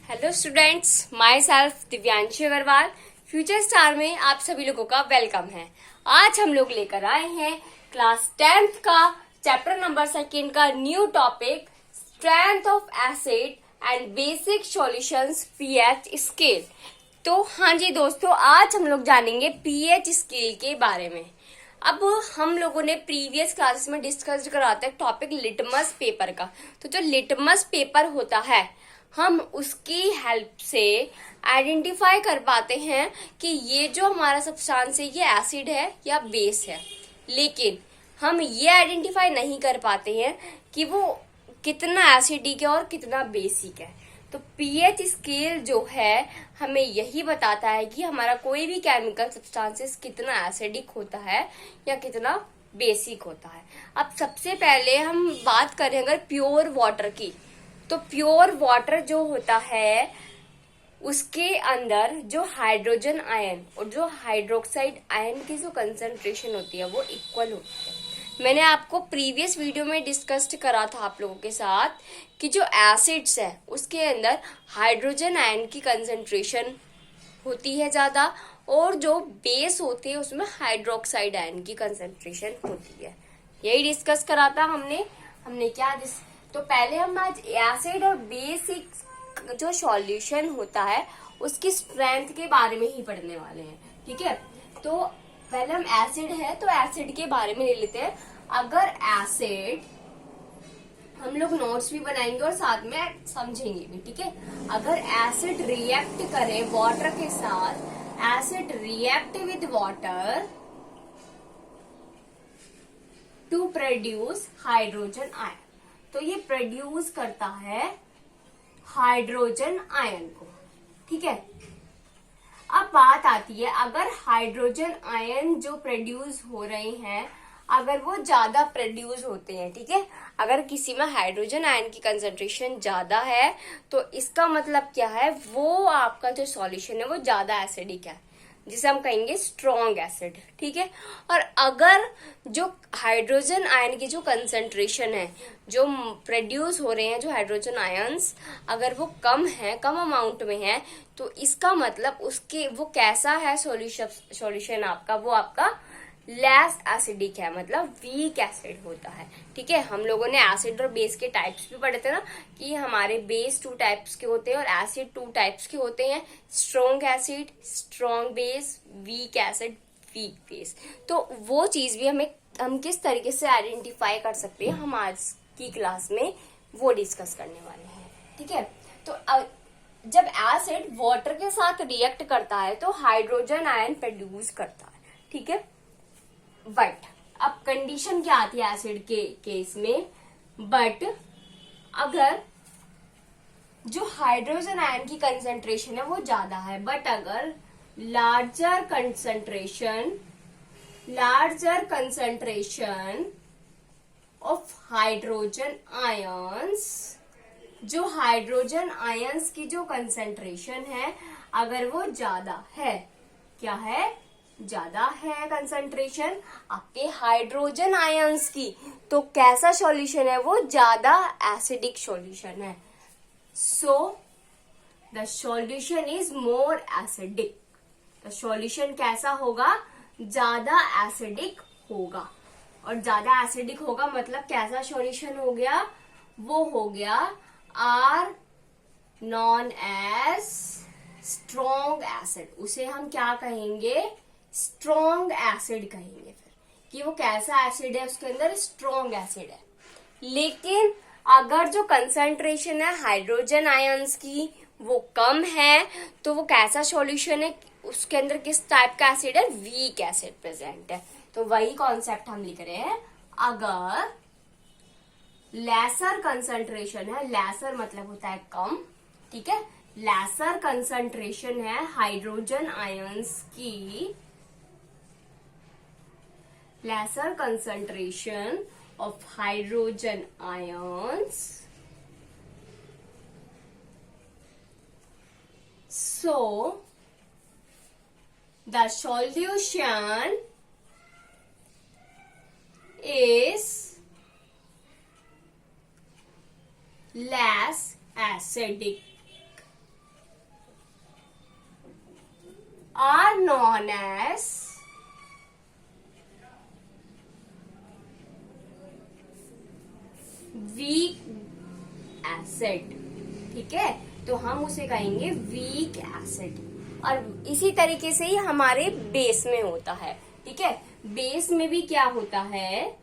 Hello students, myself Divyanshi Agarwal. Future star में आप सभी लोगों का वेलकम है। आज हम लोग लेकर आए हैं क्लास 10th का चैप्टर नंबर 2 का new topic strength of acid and basic solutions pH scale. तो हाँ जी दोस्तों, आज हम लोग जानेंगे पीएच स्केल के बारे में। अब हम लोगों ने प्रीवियस क्लासेस में डिस्कस करा था टॉपिक लिटमस पेपर का। तो जो लिटमस पेपर होता है, हम उसकी हेल्प से आइडेंटिफाई कर पाते हैं कि ये जो हमारा सब्सटेंस है ये एसिड है या बेस है। लेकिन हम ये आइडेंटिफाई नहीं कर पाते हैं कि वो कितना एसिडिक है और कितना बेसिक है। तो पीएच स्केल जो है हमें यही बताता है कि हमारा कोई भी केमिकल सब्सटेंसेस कितना एसिडिक होता है या कितना बेसिक होता है। अब सबसे पहले हम बात करें अगर प्योर वाटर की, तो प्योर वाटर जो होता है उसके अंदर जो हाइड्रोजन आयन और जो हाइड्रोक्साइड आयन की जो कंसंट्रेशन होती है वो इक्वल होती है। मैंने आपको प्रीवियस वीडियो में डिस्कस करा था आप लोगों के साथ कि जो एसिड्स है उसके अंदर हाइड्रोजन आयन की कंसंट्रेशन होती है ज्यादा और जो बेस होते हैं उसमें हाइड्रोक्साइड आयन की कंसंट्रेशन होती है। यही डिस्कस करा था हमने क्या तो पहले हम आज एसिड और बेसिक जो सॉल्यूशन होता है उसकी स्ट्रेंथ के बारे में ही पढ़ने वाले हैं। ठीक है, तो पहले हम एसिड है तो एसिड के बारे में ले लेते हैं। अगर एसिड, हम लोग नोट्स भी बनाएंगे और साथ में समझेंगे भी। ठीक है, अगर एसिड रिएक्ट करे वाटर के साथ, acid react with water to produce hydrogen ion, तो ये प्रोड्यूस करता है हाइड्रोजन आयन को। ठीक है, अब बात आती है अगर हाइड्रोजन आयन जो प्रोड्यूस हो रहे हैं अगर वो ज्यादा प्रोड्यूस होते हैं, ठीक है, अगर किसी में हाइड्रोजन आयन की कंसंट्रेशन ज्यादा है तो इसका मतलब क्या है, वो आपका जो सॉल्यूशन है वो ज्यादा एसिडिक है, जिसे हम कहेंगे स्ट्रॉन्ग एसिड। ठीक है, और अगर जो हाइड्रोजन आयन की जो कंसंट्रेशन है, जो प्रोड्यूस हो रहे हैं जो हाइड्रोजन आयंस, अगर वो कम है, कम अमाउंट में है, तो इसका मतलब उसके वो कैसा है सॉल्यूशन आपका, वो आपका लेस एसिडिक है, मतलब वीक एसिड होता है। ठीक है, हम लोगों ने एसिड और बेस के टाइप्स भी पढ़े थे ना कि हमारे बेस 2 टाइप्स के होते हैं और एसिड 2 टाइप्स के होते हैं, strong acid, strong base, weak acid, weak base. तो वो चीज भी हम किस तरीके से आइडेंटिफाई कर सकते हैं, हम आज की क्लास में वो डिस्कस करने वाले हैं। ठीक है, तो जब एसिड वाटर के साथ रिएक्ट करता है तो हाइड्रोजन आयन प्रोड्यूस करता है। ठीक है, बट अब कंडीशन क्या आती है एसिड के केस में, बट अगर जो हाइड्रोजन आयन की कंसंट्रेशन है वो ज्यादा है, बट अगर larger concentration of hydrogen ions, जो हाइड्रोजन आयंस की जो कंसंट्रेशन है अगर वो ज्यादा है, क्या है, ज्यादा है कंसंट्रेशन आपके हाइड्रोजन आयंस की, तो कैसा सॉल्यूशन है, वो ज्यादा एसिडिक सॉल्यूशन है। So the solution is more acidic. The solution कैसा होगा, ज्यादा एसिडिक होगा। और ज्यादा एसिडिक होगा मतलब कैसा सॉल्यूशन हो गया, वो हो गया are known as strong acid. उसे हम क्या कहेंगे, स्ट्रॉन्ग एसिड कहेंगे। फिर कि वो कैसा एसिड है, उसके अंदर स्ट्रॉन्ग एसिड है। लेकिन अगर जो कंसंट्रेशन है हाइड्रोजन आयंस की वो कम है तो वो कैसा सॉल्यूशन है, उसके अंदर किस टाइप का एसिड है, वीक एसिड प्रेजेंट है। तो वही कॉन्सेप्ट हम लिख रहे हैं, अगर लेसर कंसंट्रेशन है, लेसर मतलब होता है कम, ठीक है, लेसर कंसंट्रेशन है हाइड्रोजन आयंस की, lesser concentration of hydrogen ions, so the solution is less acidic. are known as weak acid. ठीक है, तो हम उसे कहेंगे वीक एसिड। और इसी तरीके से ही हमारे बेस में होता है। ठीक है, बेस में भी क्या होता है,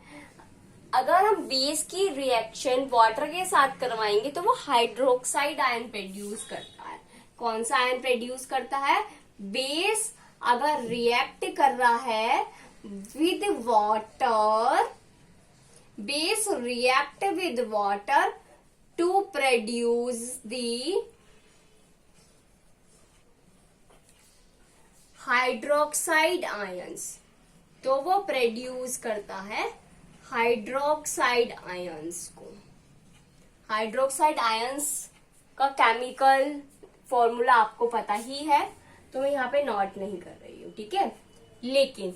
अगर हम बेस की रिएक्शन वाटर के साथ करवाएंगे तो वो हाइड्रोक्साइड आयन प्रोड्यूस करता है। कौन सा आयन प्रोड्यूस करता है? बेस अगर रिएक्ट कर रहा है with water, base react with water to produce the hydroxide ions, तो वो प्रोड्यूस करता है हाइड्रोक्साइड आयंस को। हाइड्रोक्साइड आयंस का केमिकल फॉर्मूला आपको पता ही है, तो मैं यहाँ पे नोट नहीं कर रही हूँ। ठीक है, लेकिन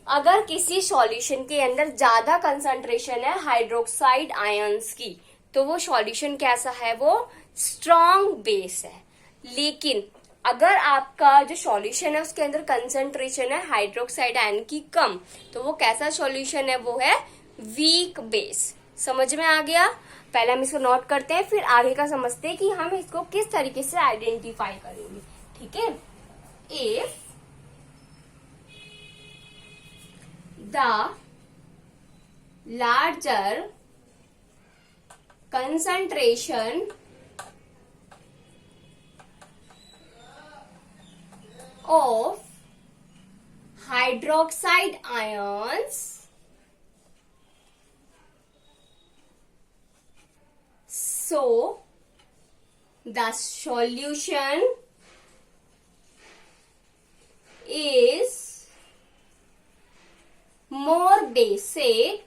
अगर किसी सॉल्यूशन के अंदर ज्यादा कंसंट्रेशन है हाइड्रोक्साइड आयंस की, तो वो सॉल्यूशन कैसा है? वो स्ट्रॉन्ग बेस है। लेकिन अगर आपका जो सॉल्यूशन है उसके अंदर कंसंट्रेशन है हाइड्रोक्साइड आयन की कम, तो वो कैसा सॉल्यूशन है? वो है वीक बेस। समझ में आ गया? पहले हम इसको नोट करते हैं, फिर आगे का समझते हैं कि हम इसको किस तरीके से आइडेंटिफाई करेंगे। ठीक है, if the larger concentration of hydroxide ions, so the solution is more basic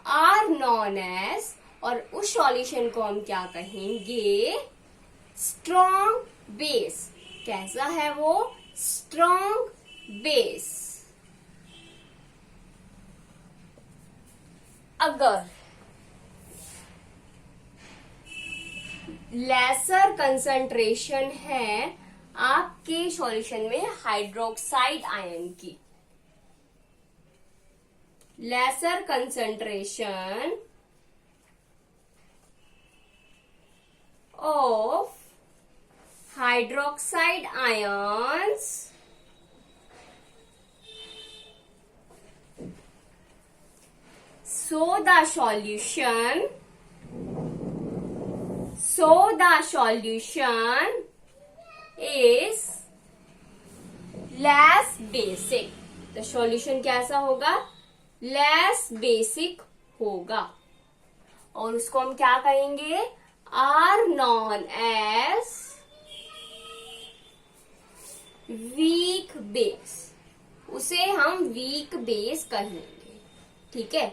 are known as, और उस सॉल्यूशन को हम क्या कहेंगे? Strong base. कैसा है वो? Strong base. अगर लेसर कंसंट्रेशन है आपके सॉल्यूशन में हाइड्रोक्साइड आयन की, lesser concentration of hydroxide ions so the solution is less basic। तो सॉल्यूशन कैसा होगा? लेस बेसिक होगा। और उसको हम क्या कहेंगे? Are known as weak base. उसे हम वीक बेस कहेंगे। ठीक है,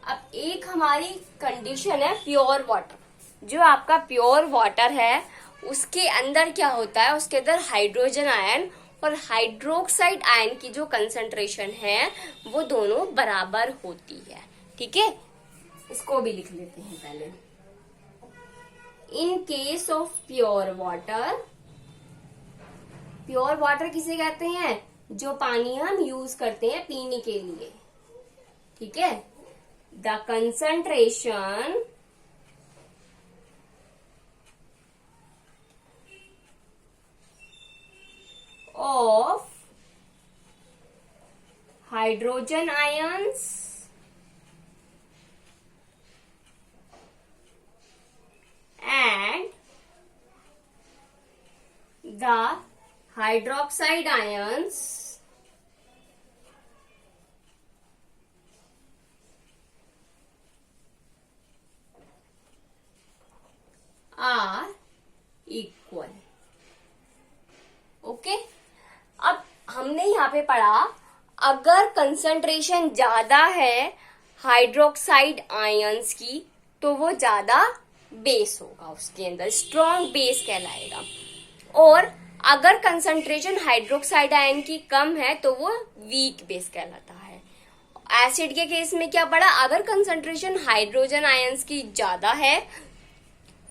अब एक हमारी कंडीशन है प्योर वाटर। जो आपका प्योर वाटर है उसके अंदर क्या होता है? उसके अंदर हाइड्रोजन आयन और हाइड्रोक्साइड आयन की जो कंसंट्रेशन है वो दोनों बराबर होती है। ठीक है, इसको भी लिख लेते हैं पहले। In case of pure water, pure water किसे कहते हैं? जो पानी हम यूज करते हैं पीने के लिए। ठीक है, the concentration of hydrogen ions and the hydroxide ions are equal। Okay, अब हमने यहाँ पे पढ़ा अगर कंसंट्रेशन ज्यादा है हाइड्रोक्साइड आयंस की तो वो ज्यादा बेस होगा, उसके अंदर स्ट्रॉन्ग बेस कहलाएगा। और अगर कंसंट्रेशन हाइड्रोक्साइड आयन की कम है तो वो वीक बेस कहलाता है। एसिड के केस में क्या पड़ा? अगर कंसंट्रेशन हाइड्रोजन आयंस की ज्यादा है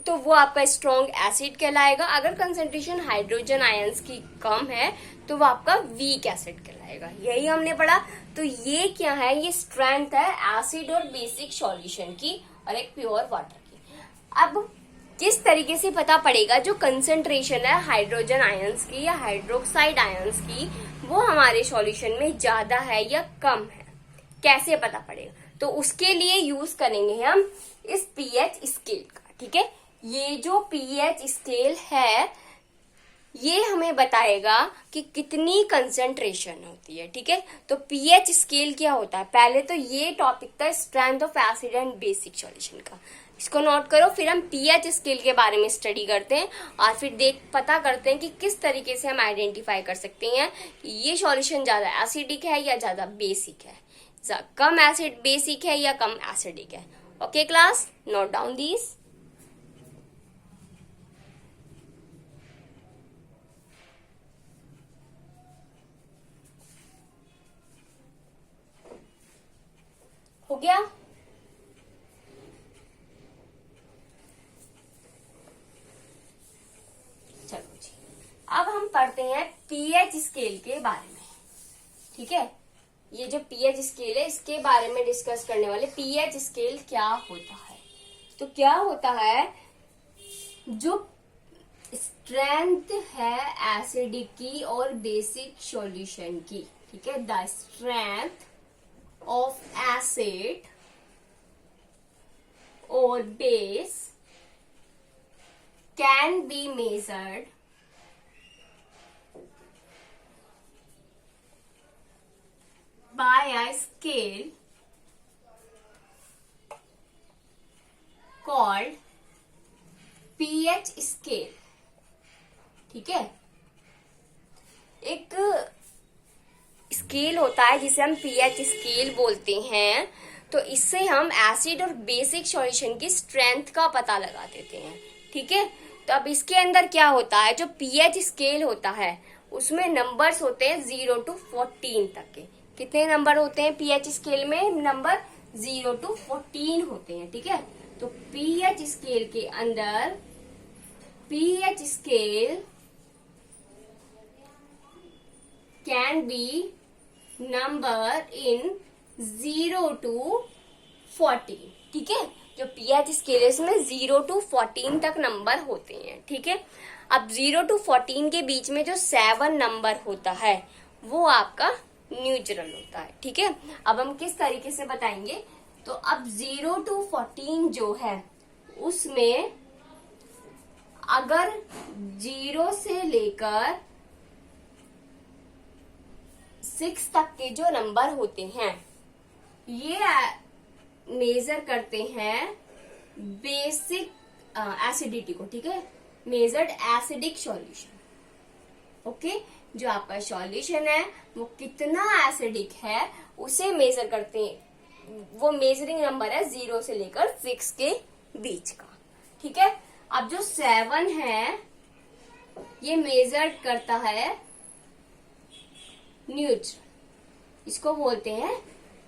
तो वो आपका स्ट्रॉन्ग एसिड कहलाएगा। अगर कंसेंट्रेशन हाइड्रोजन आयंस की कम है तो वो आपका वीक एसिड कहलाएगा। यही हमने पढ़ा। तो ये क्या है, ये स्ट्रेंथ है एसिड और बेसिक सॉल्यूशन की और एक प्योर वाटर की। अब किस तरीके से पता पड़ेगा जो कंसेंट्रेशन है हाइड्रोजन आयंस की या हाइड्रोक्साइड आयंस की वो हमारे सॉल्यूशन में ज्यादा है या कम है, कैसे पता पड़ेगा? तो उसके लिए यूज करेंगे हम इस पीएच स्केल का। ठीक है, ये जो पीएच स्केल है ये हमें बताएगा कि कितनी कंसंट्रेशन होती है। ठीक है, तो पीएच स्केल क्या होता है? पहले तो ये टॉपिक था strength of acid and basic solution का, इसको नोट करो। फिर हम पीएच स्केल के बारे में स्टडी करते हैं और फिर पता करते हैं कि किस तरीके से हम आइडेंटिफाई कर सकते हैं कि ये सॉल्यूशन ज्यादा एसिडिक है या ज्यादा बेसिक है, कम एसिड बेसिक है या कम एसिडिक है। Okay class, note down these. हो गया? चलो जी, अब हम पढ़ते हैं पीएच स्केल के बारे में। ठीक है, ये जो पीएच स्केल है इसके बारे में डिस्कस करने वाले। पीएच स्केल क्या होता है? तो क्या होता है, जो स्ट्रेंथ है एसिडिक की और बेसिक सॉल्यूशन की। ठीक है, the strength of acid or base can be measured by a scale called pH scale। ठीक है, एक स्केल होता है जिसे हम पीएच स्केल बोलते हैं। तो इससे हम एसिड और बेसिक सॉल्यूशन की स्ट्रेंथ का पता लगा देते हैं। ठीक है, तो अब इसके अंदर क्या होता है, जो पीएच स्केल होता है उसमें नंबर्स होते हैं 0 to 14 तक के। कितने नंबर होते हैं पीएच स्केल में? नंबर 0 to 14 होते हैं। ठीक है, तो पीएच स्केल के अंदर pH scale can be number in 0 to 14। ठीक है, जो पीएच स्केल है इसमें 0 to 14 तक नंबर होते हैं। ठीक है, अब 0 to 14 के बीच में जो 7 नंबर होता है वो आपका न्यूट्रल होता है। ठीक है, अब हम किस तरीके से बताएंगे? तो अब 0 to 14 जो है उसमें अगर 0 से लेकर 6 तक के जो नंबर होते हैं ये मेजर करते हैं बेसिक एसिडिटी को। ठीक है, मेजर्ड एसिडिक सॉल्यूशन। ओके, जो आपका सॉल्यूशन है वो कितना एसिडिक है उसे मेजर करते हैं। वो मेजरिंग नंबर है 0 से लेकर 6 के बीच का। ठीक है, अब जो 7 है ये मेजर करता है न्यूट्रल, इसको बोलते हैं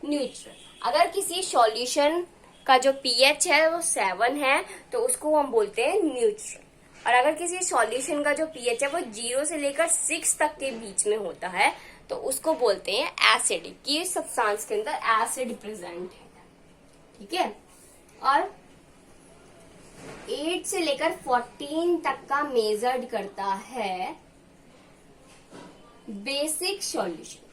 न्यूट्रल। अगर किसी सॉल्यूशन का जो पीएच है वो 7 है तो उसको हम बोलते हैं न्यूट्रल। और अगर किसी सॉल्यूशन का जो पीएच है वो 0 से लेकर 6 तक के बीच में होता है तो उसको बोलते हैं एसिडिक। ये सब्सटेंस के अंदर एसिड प्रेजेंट है। ठीक है, और 8 से लेकर 14 तक का मेजर्ड करता है बेसिक सॉल्यूशन।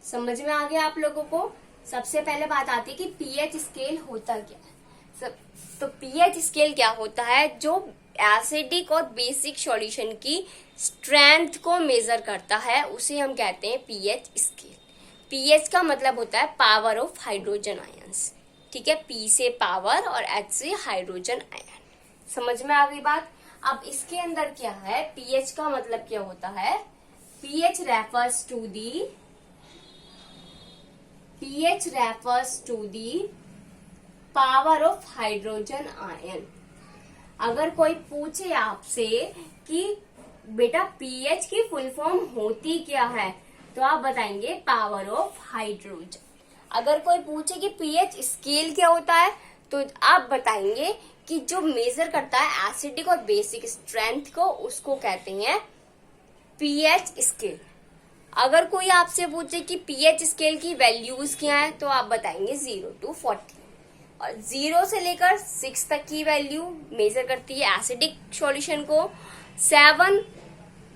समझ में आ गया आप लोगों को? सबसे पहले बात आती है कि पीएच स्केल होता क्या है। तो पीएच स्केल क्या होता है, जो एसिडिक और बेसिक सॉल्यूशन की स्ट्रेंथ को मेजर करता है उसे हम कहते हैं पीएच स्केल। पीएच का मतलब होता है पावर ऑफ हाइड्रोजन आयंस। ठीक है, पी से पावर और एच से हाइड्रोजन आयन। समझ में आ गई बात? अब इसके अंदर क्या है, पीएच का मतलब क्या होता है? pH refers to the power of hydrogen ion। अगर कोई पूछे आपसे कि बेटा pH की फुल फॉर्म होती क्या है तो आप बताएंगे पावर ऑफ हाइड्रोजन। अगर कोई पूछे कि pH स्केल क्या होता है तो आप बताएंगे कि जो मेजर करता है एसिडिक और बेसिक स्ट्रेंथ को, उसको कहते हैं पीएच स्केल। अगर कोई आपसे पूछे कि पीएच स्केल की वैल्यूज क्या है, तो आप बताएंगे 0 to 40, और 0 से लेकर 6 तक की वैल्यू मेजर करती है एसिडिक सॉल्यूशन को, 7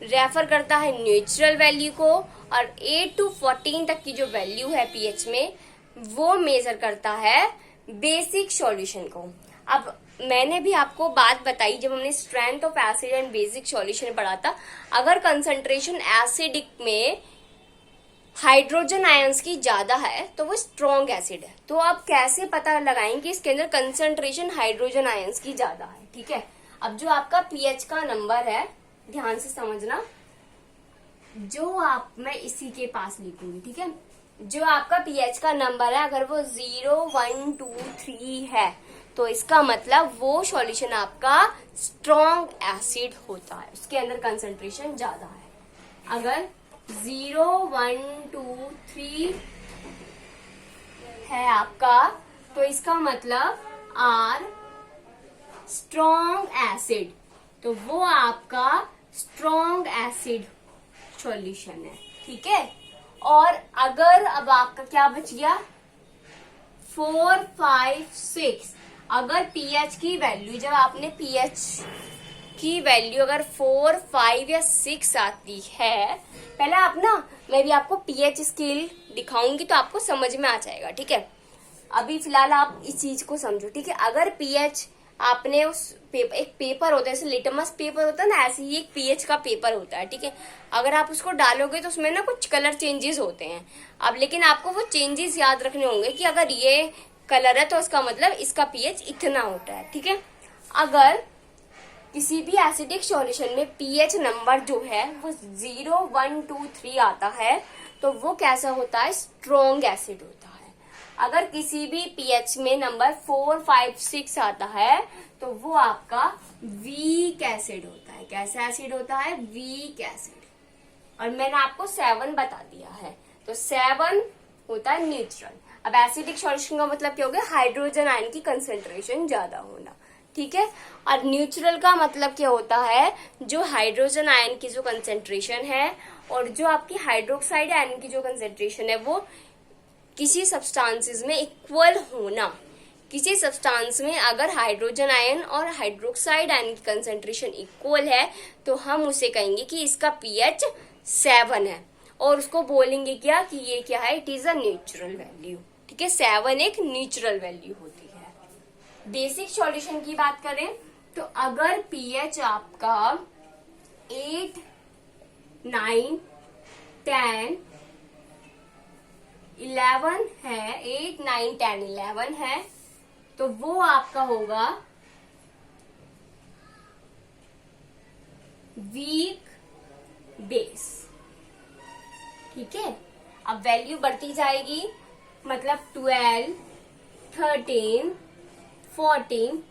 रेफर करता है न्यूट्रल वैल्यू को, और 8 to 14 तक की जो वैल्यू है पीएच में, वो मेजर करता है बेसिक सॉल्यूशन को। अब मैंने भी आपको बात बताई जब हमने strength of acid and basic solution पढ़ा था, अगर कंसंट्रेशन एसिडिक में हाइड्रोजन आयंस की ज्यादा है तो वो स्ट्रॉन्ग एसिड है। तो आप कैसे पता लगाएंगे कि इसके अंदर कंसंट्रेशन हाइड्रोजन आयंस की ज्यादा है? ठीक है, अब जो आपका पीएच का नंबर है, ध्यान से समझना, मैं इसी के पास लिखूंगी। ठीक है, जो आपका पीएच का नंबर है, अगर वो 0, 1, 2, 3 है, तो इसका मतलब वो सॉल्यूशन आपका स्ट्रॉन्ग एसिड होता है, उसके अंदर कंसंट्रेशन ज्यादा है। अगर 0, 1, 2, 3 है आपका, तो इसका मतलब आर स्ट्रॉन्ग एसिड, तो वो आपका स्ट्रॉन्ग एसिड सॉल्यूशन है। ठीक है, और अगर अब आपका क्या बच गया, 4, 5, 6, अगर पीएच की वैल्यू, जब आपने पीएच की वैल्यू अगर 4, 5 या 6 आती है, पहले आप ना, मैं भी आपको पीएच स्केल दिखाऊंगी तो आपको समझ में आ जाएगा। ठीक है, अभी फिलहाल आप इस चीज को समझो। ठीक है, अगर पीएच आपने एक पेपर होता है, जैसे लिटमस पेपर होता है ना, ऐसे ही एक पीएच का पेपर होता है। ठीक है, अगर आप उसको डालोगे तो उसमें ना कुछ कलर चेंजेस होते हैं। अब लेकिन आपको वो चेंजेस याद रखने होंगे कि अगर ये कलर है तो इसका मतलब इसका पीएच इतना होता है। ठीक है, अगर किसी भी एसिडिक सॉल्यूशन में पीएच नंबर जो है वो 0, 1, 2, 3 आता है, तो वो कैसा होता है, स्ट्रॉन्ग एसिड होता है। अगर किसी भी पीएच में नंबर 4, 5, 6 आता है, तो वो आपका वीक एसिड होता है। कैसा एसिड होता है, वीक एसिड। और मैंने आपको 7 बता दिया है, तो 7 होता है न्यूट्रल। अब एसिडिक सॉल्यूशन का मतलब क्या हो गया, हाइड्रोजन आयन की कंसंट्रेशन ज्यादा होना। ठीक है, और न्यूट्रल का मतलब क्या होता है, जो हाइड्रोजन आयन की जो कंसंट्रेशन है और जो आपकी हाइड्रोक्साइड आयन की जो कंसंट्रेशन है, वो किसी सब्सटेंसेस में इक्वल होना। किसी सब्सटेंस में अगर हाइड्रोजन आयन और हाइड्रोक्साइड आयन की कंसंट्रेशन इक्वल है, तो हम उसे कहेंगे कि इसका पीएच 7 है, और उसको बोलेंगे क्या, कि ये क्या है, it is a neutral value. ठीक है, 7 एक न्यूट्रल वैल्यू होती है। बेसिक सॉल्यूशन की बात करें तो अगर पीएच आपका 8, 9, 10, 11 है, 8, 9, 10, 11 है, तो वो आपका होगा वीक बेस। ठीक है, अब वैल्यू बढ़ती जाएगी, मतलब 12, 13, 14,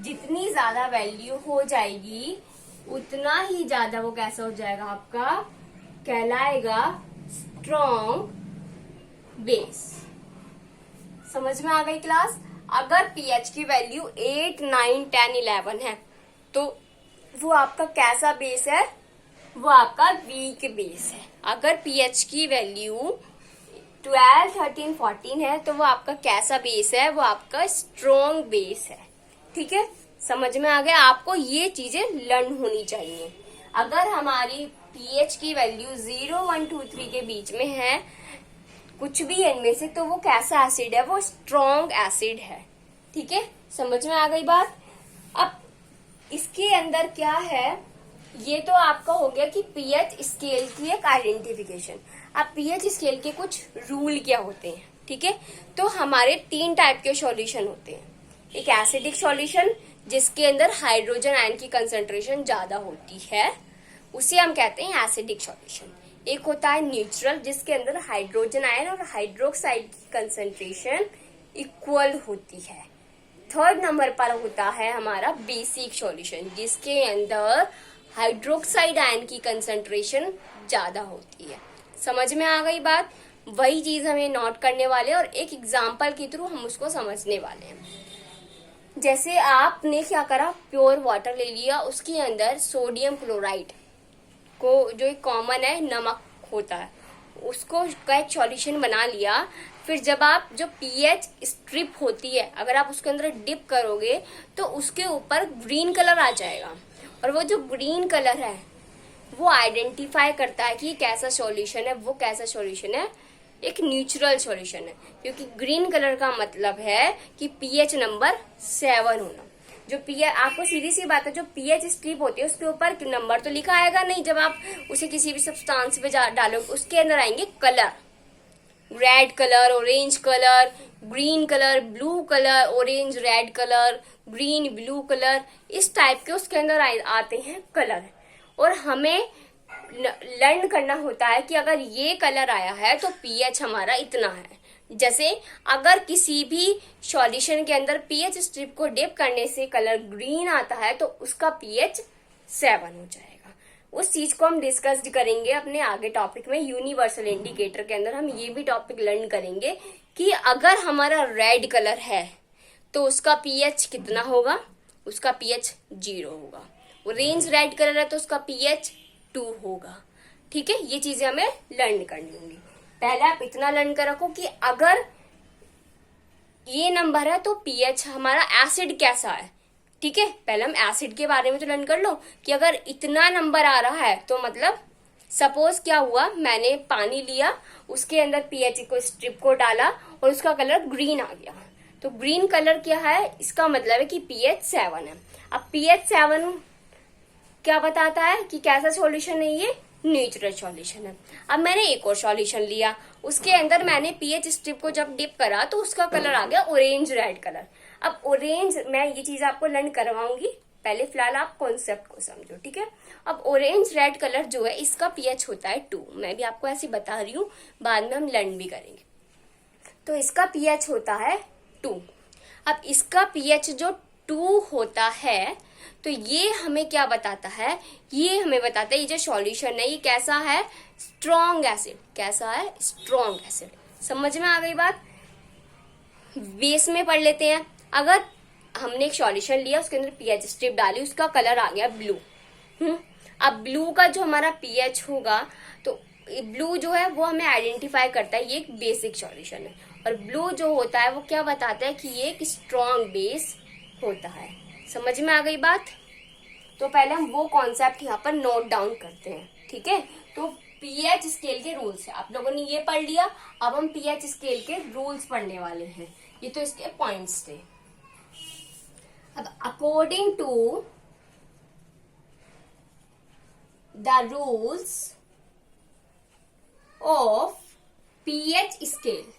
जितनी ज्यादा वैल्यू हो जाएगी उतना ही ज्यादा वो कैसा हो जाएगा, आपका कहलाएगा स्ट्रॉन्ग बेस। समझ में आ गई क्लास? अगर पीएच की वैल्यू 8, 9, 10, 11 है, तो वो आपका कैसा बेस है, वो आपका वीक बेस है। अगर पीएच की वैल्यू 12, 13, 14 है, तो वो आपका कैसा बेस है, वो आपका स्ट्रॉन्ग बेस है। ठीक है, समझ में आ गया? आपको ये चीजें लर्न होनी चाहिए। अगर हमारी पीएच की वैल्यू 0, 1, 2, 3 के बीच में है, कुछ भी इनमें से, तो वो कैसा एसिड है, वो स्ट्रॉन्ग एसिड है। ठीक है, समझ में आ गई बात? अब इसके अंदर क्या है, ये तो आपका हो गया कि पीएच स्केल की एक आइडेंटिफिकेशन। अब पीएच स्केल के कुछ रूल क्या होते हैं? ठीक है, तो हमारे 3 टाइप के सॉल्यूशन होते हैं। एक एसिडिक सॉल्यूशन जिसके अंदर हाइड्रोजन आयन की कंसंट्रेशन ज्यादा होती है, उसे हम कहते हैं एसिडिक सॉल्यूशन। एक होता है न्यूट्रल, जिसके अंदर हाइड्रोजन आयन और हाइड्रोक्साइड की कंसंट्रेशन इक्वल होती है। थर्ड नंबर पर होता है हमारा बेसिक सॉल्यूशन, जिसके अंदर हाइड्रोक्साइड आयन की कंसंट्रेशन ज्यादा होती है। समझ में आ गई बात? वही चीज हमें नोट करने वाले हैं और एक एग्जाम्पल के थ्रू हम उसको समझने वाले हैं। जैसे आपने क्या करा, प्योर वाटर ले लिया, उसके अंदर सोडियम क्लोराइड को, जो एक कॉमन है नमक होता है, उसको का एक सॉल्यूशन बना लिया। फिर जब आप जो पीएच स्ट्रिप होती है, अगर आप उसके अंदर डिप करोगे तो उसके ऊपर ग्रीन कलर आ जाएगा, और वो जो ग्रीन कलर है वो आइडेंटिफाई करता है कि कैसा सॉल्यूशन है, वो कैसा सॉल्यूशन है, एक न्यूट्रल सॉल्यूशन है, क्योंकि ग्रीन कलर का मतलब है कि पीएच नंबर 7 होना। जो पीएच, आपको सीधी सी बात है, जो पीएच स्ट्रिप होती है उसके ऊपर नंबर तो लिखा आएगा नहीं, जब आप उसे किसी भी सब्सटेंस पे डालोगे उसके अंदर आएंगे colour, red colour, orange colour, green colour, blue colour, orange red colour, green blue colour, इस टाइप के उसके अंदर आते हैं कलर। और हमें लर्न करना होता है कि अगर ये कलर आया है तो पीएच हमारा इतना है। जैसे अगर किसी भी सॉल्यूशन के अंदर पीएच स्ट्रिप को डिप करने से कलर ग्रीन आता है तो उसका पीएच 7 हो जाएगा। उस चीज को हम डिस्कस करेंगे अपने आगे टॉपिक में, यूनिवर्सल इंडिकेटर के अंदर हम ये भी टॉपिक लर्न करेंगे कि अगर हमारा रेड कलर है तो उसका पीएच कितना होगा, उसका पीएच 0 होगा। ऑरेंज रेड कलर है तो उसका पीएच 2 होगा। ठीक है, ये चीजें हमें लर्न करनी होंगी। पहले आप इतना लर्न कर रखो कि अगर ये नंबर है तो पीएच हमारा एसिड कैसा है। ठीक है, पहले हम एसिड के बारे में तो लर्न कर लो कि अगर इतना नंबर आ रहा है तो मतलब सपोज क्या हुआ, मैंने पानी लिया, उसके अंदर पीएच को स्ट्रिप को डाला और उसका कलर ग्रीन आ गया, तो ग्रीन कलर क्या है, इसका मतलब है कि पीएच 7 है। अब पीएच 7 क्या बताता है कि कैसा सॉल्यूशन है, ये न्यूट्रल सॉल्यूशन है। अब मैंने एक और सॉल्यूशन लिया, उसके अंदर मैंने पीएच स्ट्रिप को जब डिप करा तो उसका कलर आ गया ऑरेंज रेड कलर। अब ऑरेंज, मैं ये चीज आपको लर्न करवाऊंगी, पहले फिलहाल आप कॉन्सेप्ट को समझो। ठीक है, अब ऑरेंज रेड कलर जो है इसका पीएच होता है 2, मैं भी आपको ऐसे बता रही हूँ, बाद में हम लर्न भी करेंगे। तो इसका पीएच होता है 2। अब इसका पीएच जो 2 होता है तो ये हमें क्या बताता है, ये हमें बताता है ये जो सॉल्यूशन है ये कैसा है, स्ट्रॉन्ग एसिड। कैसा है, स्ट्रॉन्ग एसिड। समझ में आ गई बात। बेस में पढ़ लेते हैं। अगर हमने एक सॉल्यूशन लिया, उसके अंदर पीएच स्ट्रिप डाली, उसका कलर आ गया ब्लू। अब ब्लू का जो हमारा पीएच होगा, तो ब्लू जो है वो हमें आइडेंटिफाई करता है ये एक बेसिक सॉल्यूशन है, और ब्लू जो होता है वो क्या बताता है कि ये एक स्ट्रॉन्ग बेस होता है। समझ में आ गई बात। तो पहले हम वो कॉन्सेप्ट यहाँ पर नोट डाउन करते हैं। ठीक है, तो पीएच स्केल के रूल्स है, आप लोगों ने ये पढ़ लिया। अब हम पीएच स्केल के रूल्स पढ़ने वाले हैं, ये तो इसके पॉइंट्स थे। अब according to the rules of pH scale,